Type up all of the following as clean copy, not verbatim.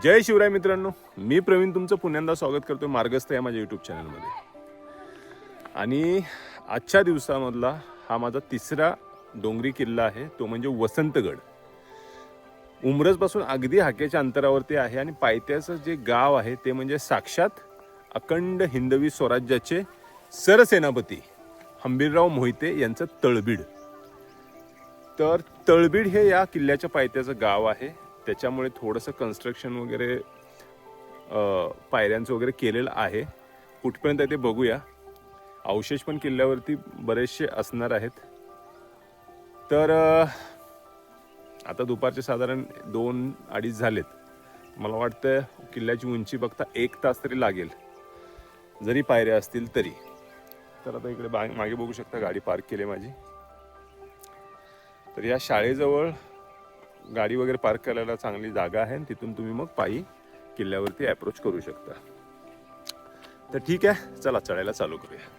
जय शिवराय मित्रांनो, मी प्रवीण तुमचं पुन्यांदा स्वागत करतोय मार्गस्थ या माझ्या यूट्यूब चॅनलमध्ये. आणि आजच्या दिवसामधला हा माझा तिसरा डोंगरी किल्ला आहे, तो म्हणजे वसंतगड. उमरजपासून अगदी हाकेच्या अंतरावरती आहे आणि पायथ्याचं जे गाव आहे ते म्हणजे साक्षात अखंड हिंदवी स्वराज्याचे सरसेनापती हंबीरराव मोहिते यांचं तळबीड. तर तळबीड हे या किल्ल्याच्या पायथ्याचं गाव आहे. त्याच्यामुळे थोडंसं कन्स्ट्रक्शन वगैरे पायऱ्यांचं वगैरे केलेलं आहे. कुठपर्यंत ते बघूया. अवशेष पण किल्ल्यावरती बरेचसे असणार आहेत. तर आता दुपारचे साधारण 2-2:30 झालेत. मला वाटतं किल्ल्याची उंची बघता 1 तास तरी लागेल, जरी पायऱ्या असतील तरी. तर आता इकडे मागे बघू शकता गाडी पार्क केली माझी. तर या शाळेजवळ गाडी वगैरे पार्क करायला चांगली जागा आहे. तिथून तुम्ही मग पायी किल्ल्यावरती अप्रोच करू शकता. तर ठीक आहे, चला चढायला चालू करूया.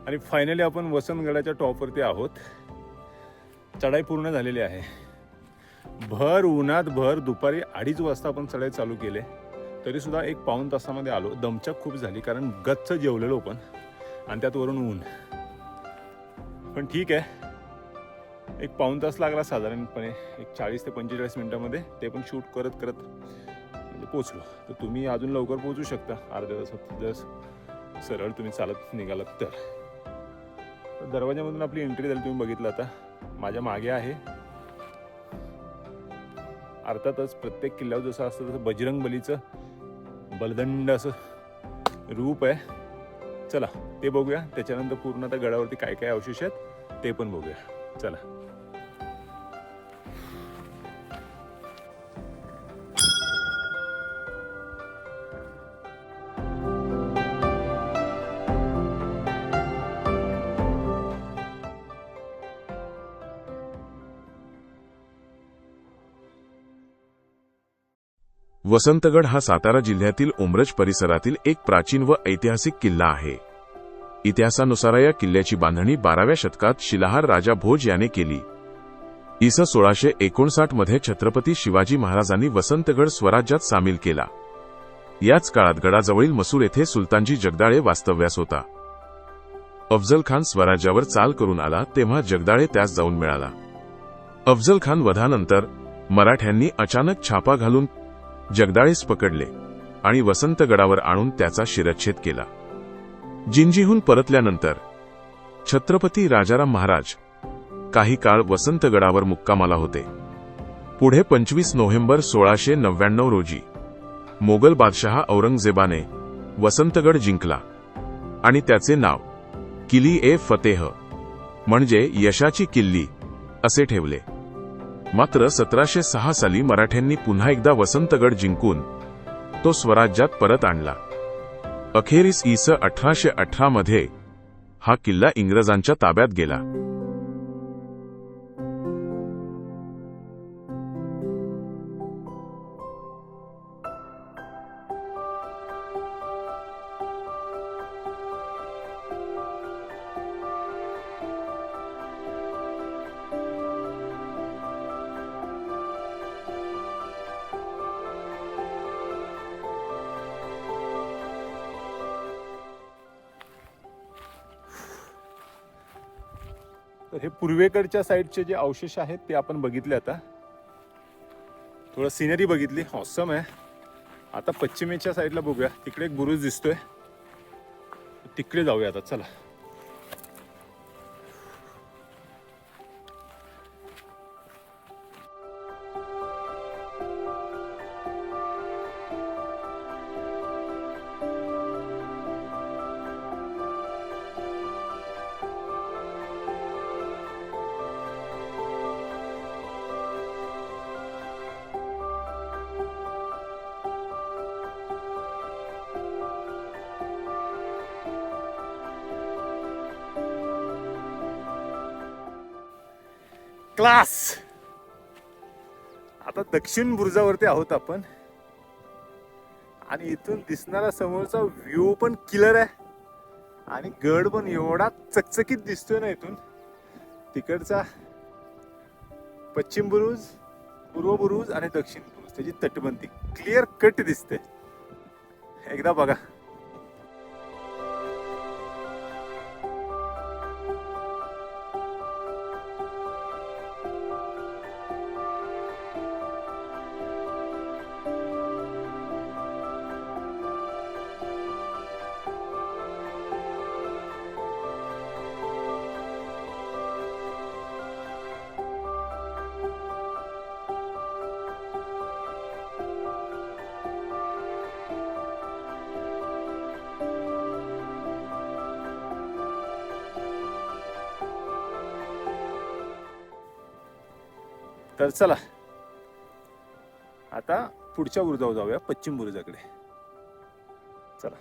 आणि फायनली आपण वसंतगडाच्या टॉपवरती आहोत. चढाई पूर्ण झालेली आहे. भर उन्हात भर दुपारी 2:30 वाजता आपण चढाई चालू केले, तरी सुद्धा 1-1.25 तासामध्ये आलो. दमछाक खूप झाली, कारण गच्च जेवलेलो पण आणि त्यात वरून ऊन. पण ठीक आहे, 1-1.25 तास लागला साधारणपणे. 40 ते 45 मिनिटामध्ये ते पण शूट करत करत म्हणजे पोचलो. तर तुम्ही अजून लवकर पोहोचू शकता, अर्ध्या तासात जर सरळ तुम्ही चालत निघालात तर. दरवाजामधून आपली एंट्री झाली, तुम्ही बघितलं. आता माझ्या मागे आहे. अर्थातच प्रत्येक किल्ल्यावर जसं असतं तसं बजरंग बलीचं बलदंड असं रूप आहे. चला ते बघूया. त्याच्यानंतर पूर्ण आता गडावरती काय काय अवशेष आहेत ते पण बघूया. चला. वसंतगड हा सातारा जिल्ह्यातील उमरज परिसरातील एक प्राचीन व ऐतिहासिक किल्ला आहे. इतिहासानुसार या किल्ल्याची बांधणी 12व्या शतकात शिलाहार राजा भोज याने केली. इ. 1659 मध्ये छत्रपती शिवाजी महाराजांनी वसंतगड स्वराज्यात सामील केला. याच काळात गडाजवळील मसूर येथे सुलतानजी जगदाळे वास्तव्यास होता. अफझल खान स्वराज्यावर चाल करून आला तेव्हा जगदाळे त्यास जाऊन मिळाला. अफझल खान वधानंतर मराठ्यांनी अचानक छापा घालून जगदाळेस पकडले आणि वसंतगडावर आणून त्याचा शिरच्छेद केला. जिंजीहून परतल्यानंतर छत्रपती राजाराम महाराज काही काळ वसंतगडावर मुक्कामाला होते. पुढे 25 नोव्हेंबर 1699 रोजी मोगल बादशहा औरंगजेबाने वसंतगड जिंकला आणि त्याचे नाव किली-ए-फतेह म्हणजे यशाची किल्ली असे ठेवले. मात्र 1706 साली मराठ्यांनी पुन्हा एकदा वसंतगड जिंकून तो स्वराज्यात परत आणला. अखेरीस इ. 1818 मध्ये हा किल्ला इंग्रजांच्या ताब्यात गेला. तर हे पूर्वेकडच्या साईडचे जे अवशेष आहेत ते आपण बघितले. आता थोडं सिनरी बघितली, ऑसम आहे. आता पश्चिमेच्या साईडला बघूया, तिकडे एक बुरुज दिसतोय, तिकडे जाऊया आता. चला. क्लास. आता दक्षिण बुरुजावरती आहोत आपण आणि इथून दिसणारा समोरचा व्ह्यू पण किलर आहे आणि गड पण एवढा चकचकीत दिसतोय ना इथून. तिकडचा पश्चिम बुरुज, पूर्व बुरुज आणि दक्षिण बुरुज, त्याची तटबंदी क्लिअर कट दिसते. एकदा बघा. तर चला आता पुढच्या बुरुजावर जाऊया, पश्चिम बुरुजाकडे. चला.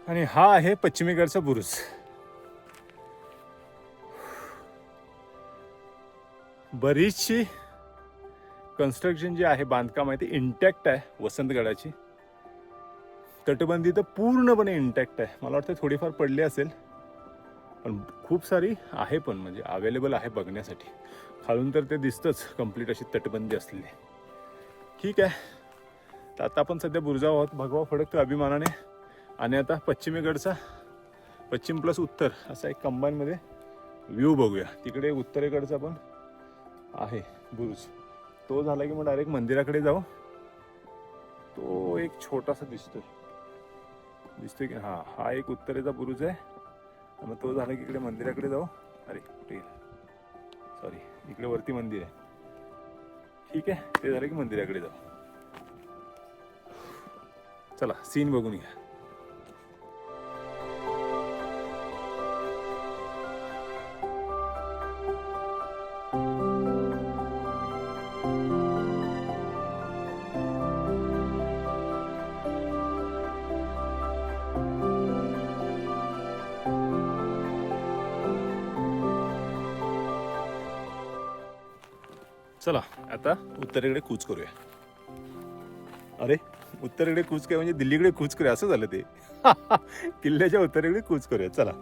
आणि हा आहे पश्चिमेकडचा बुरुज. बरीचशी कन्स्ट्रक्शन जी आहे, बांधकाम आहे, ते इंटॅक्ट आहे. वसंतगडाची तटबंदी तर पूर्णपणे इंटॅक्ट आहे. मला वाटतं थोडीफार पडली असेल, पण खूप सारी आहे, पण म्हणजे अवेलेबल आहे बघण्यासाठी. खालून तर ते दिसतंच कम्प्लीट अशी तटबंदी असलेली. ठीक आहे. तर आता आपण सध्या बुरुजावर आहोत, भगवा फडकतो अभिमानाने. आणि आता पश्चिमेकडचा, पश्चिम प्लस उत्तर असा एक कंबाईनमध्ये व्ह्यू बघूया. तिकडे उत्तरेकडचा पण आहे बुरुज. तो झाला की मग डायरेक्ट मंदिराकडे जाऊ. तो एक छोटासा दिसतोय की हा, हा एक उत्तरेचा बुरुज आहे. मग तो झाला की इकडे मंदिराकडे जाऊ. अरे कुठे गेला, सॉरी, इकडे वरती मंदिर आहे. ठीक आहे, ते झालं की मंदिराकडे जाऊ. चला सीन बघून घ्या. चला आता उत्तरेकडे कूच करूया. अरे उत्तरेकडे कूच काय म्हणजे दिल्लीकडे कूच करूया असं झालं ते. किल्ल्याच्या उत्तरेकडे कूच करूया. चला.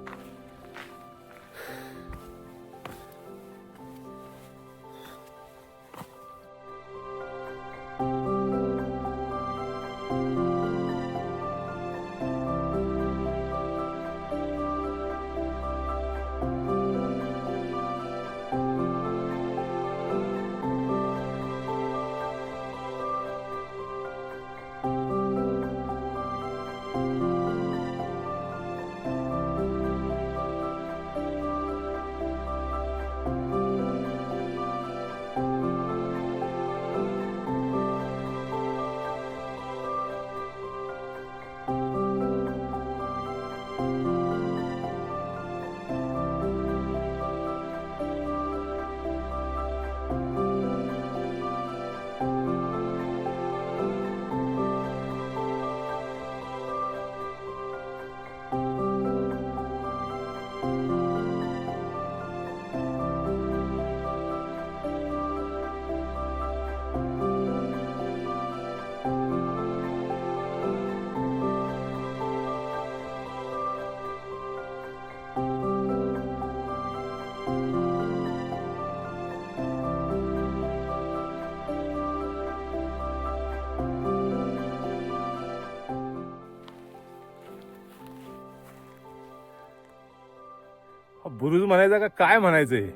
हा बुरुज म्हणायचा का काय म्हणायचं हे?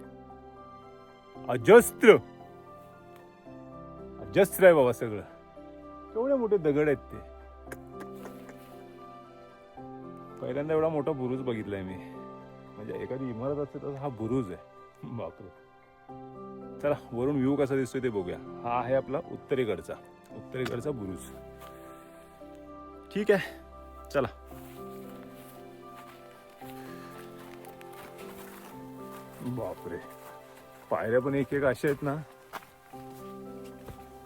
अजस्त्र अजस्त्र आहे बाबा सगळं. केवढे मोठे दगड आहेत ते. पहिल्यांदा एवढा मोठा बुरुज बघितलाय मी. म्हणजे एखादी इमारत असते तर हा बुरुज आहे. बापरे. चला वरून व्ह्यू कसा दिसतोय ते बघूया. हा आहे आपला उत्तरेकडचा बुरुज. ठीक आहे चला. बापरे, पायऱ्या पण एक एक अशा आहेत ना,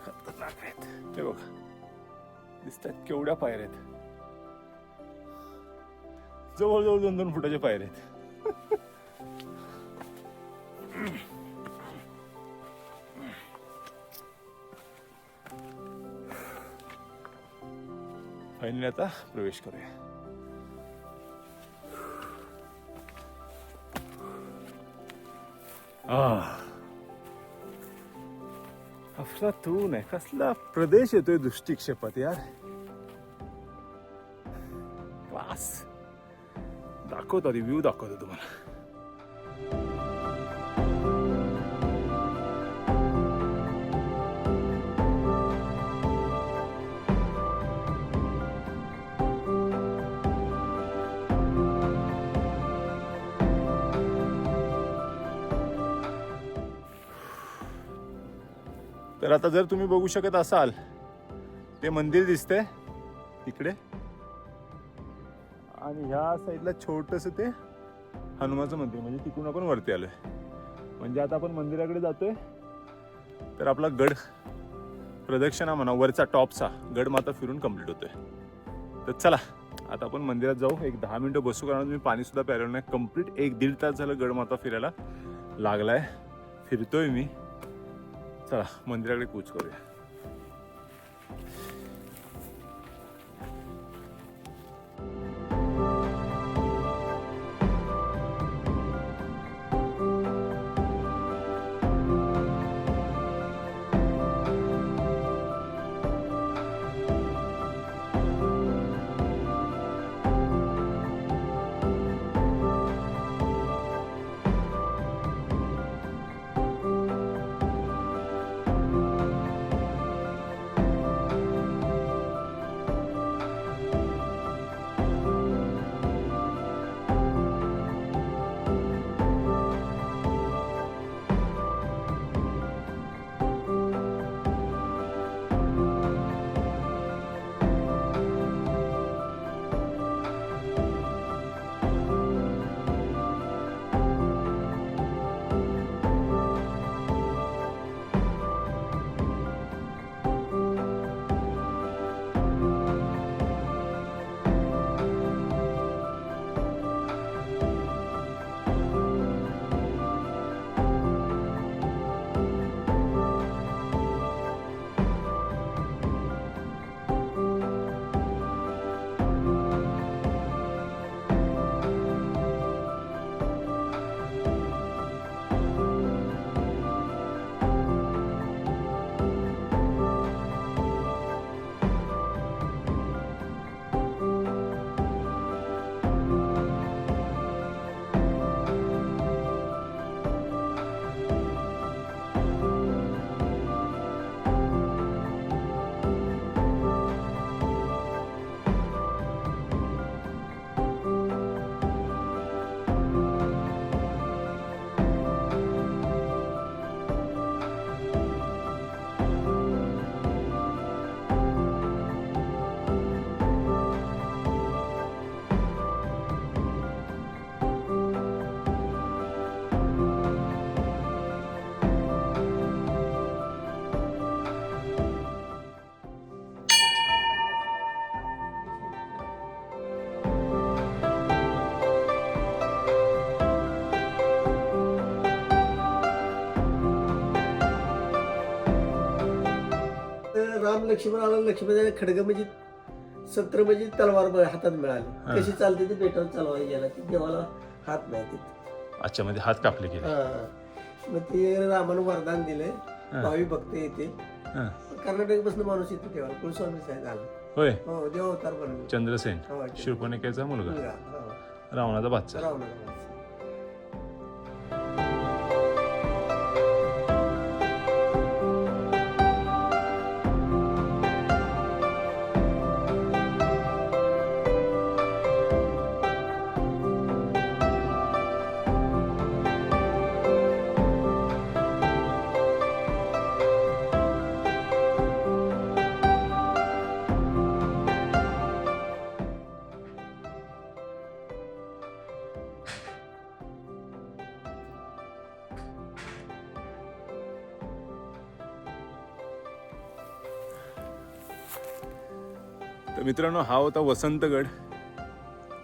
खतरनाक आहेत. हे बघा दिसतात केवढ्या पायऱ्या आहेत. जवळजवळ 2-2 फुटाच्या पायऱ्या आहेत. फायनली आता प्रवेश करूया. अफलातून आहे. कसला प्रदेश येतोय दृष्टिक्षेपात यार. क्लास. दाखवतो आधी व्ह्यू दाखवतो तुम्हाला. तर आता जर तुम्ही बघू शकत असाल, ते मंदिर दिसतंय तिकडे आणि ह्या साईडला छोटस ते हनुमाचं मंदिर. म्हणजे तिकडून आपण वरती आलोय. म्हणजे आता आपण मंदिराकडे जातोय तर आपला गड प्रदक्षिणा म्हणा वरचा टॉपचा गड माता फिरून कंप्लीट होतोय. तर चला आता आपण मंदिरात जाऊ. एक 10 मिनिटं बसू, कारण तुम्ही पाणी सुद्धा प्यायलं नाही. कंप्लीट 1-1.5 तास झालं गड माता फिरायला लागलाय. फिरतोय मी. चला मंदिराकडे कूच करूया. राम लक्ष्मण आला. लक्ष्मणाने खडग म्हणजे सत्र म्हणजे तलवार हातात मिळाली. कशी चालते ती बेटावर चालवायला गेला की देवाला हात नाही तिथे. अच्छा, म्हणजे हात कापले गेले. मग ते रामानं वरदान दिलंय. भावी भक्त येते. कर्नाटक पासून माणूस येतो देवाला. कुलस्वामी साहेब झाला. होय. हो, देव अवतार बनले. चंद्रसेन शूर्पणखेचा मुलगा, रावणाचा बादशाह. तर मित्रांनो, हा होता वसंतगड.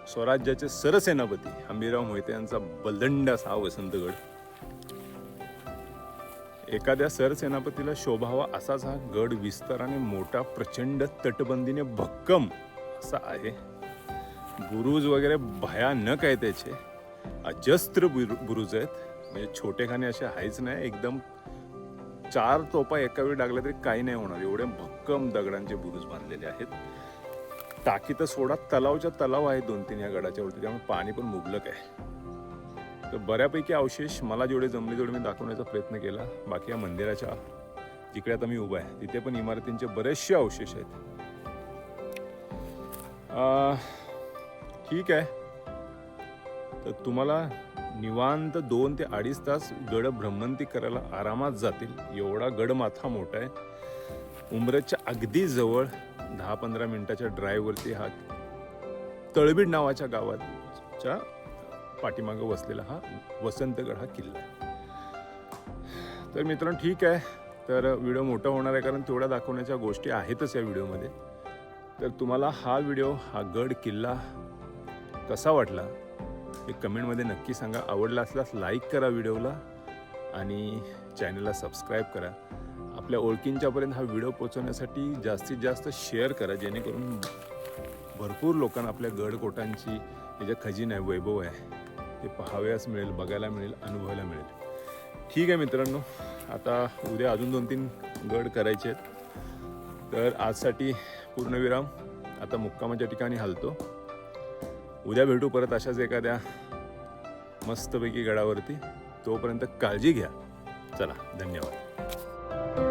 स्वराज्याचे सरसेनापती हंबीरराव मोहिते यांचा बलदंड असा हा वसंतगड. एखाद्या सरसेनापतीला शोभावा असाच हा गड विस्ताराने मोठा, प्रचंड तटबंदीने भक्कम असा आहे. बुरुज वगैरे भयानक आहे त्याचे, अजस्त्र बुरुज आहेत. म्हणजे छोटेखाने असे आहेच नाही, एकदम 4 तोफा एका वेळी लागल्या तरी काही नाही होणार, एवढे भक्कम दगडांचे बुरुज बांधलेले आहेत. टाकी तर सोडा, तलावच्या तलाव आहेत 2-3 या गडाच्या वरती, त्यामुळे पाणी पण मुबलक आहे. तर बऱ्यापैकी अवशेष मला जेवढे जमले तेवढे मी दाखवण्याचा प्रयत्न केला. बाकी या मंदिराच्या जिकडे आता मी उभा आहे तिथे पण इमारतींचे बरेचसे अवशेष आहेत. ठीक आहे, तर तुम्हाला निवांत 2 ते 2.5 तास गड भ्रमंती करायला आरामात जातील. एवढा गड माथा मोठा आहे. उंब्रजच्या अगदी जवळ 10-15 मिनिटाच्या ड्राईव्हवरती हा तळबीड नावाच्या गावाच्या पाठीमागं वसलेला हा वसंतगड हा किल्ला आहे. तर मित्रांनो, ठीक आहे, तर व्हिडिओ मोठा होणार आहे कारण तेवढ्या दाखवण्याच्या गोष्टी आहेतच या व्हिडिओमध्ये. तर तुम्हाला हा व्हिडिओ, हा गड किल्ला कसा वाटला हे कमेंटमध्ये नक्की सांगा. आवडला असल्यास लाईक करा व्हिडिओला आणि चॅनलला सबस्क्राईब करा. आपल्या ओळखींच्यापर्यंत हा व्हिडिओ पोहोचवण्यासाठी जास्तीत जास्त शेअर करा, जेणेकरून भरपूर लोकांना आपल्या गडकोटांची हे जे खजिन आहे, वैभव आहे, ते पाहावयास मिळेल, बघायला मिळेल, अनुभवायला मिळेल. ठीक आहे मित्रांनो, आता उद्या अजून 2-3 गड करायचे आहेत. तर आजसाठी पूर्णविराम. आता मुक्कामाच्या ठिकाणी हलतो. उद्या भेटू परत अशाच एखाद्या मस्तपैकी गडावरती. तोपर्यंत काळजी घ्या. चला, धन्यवाद.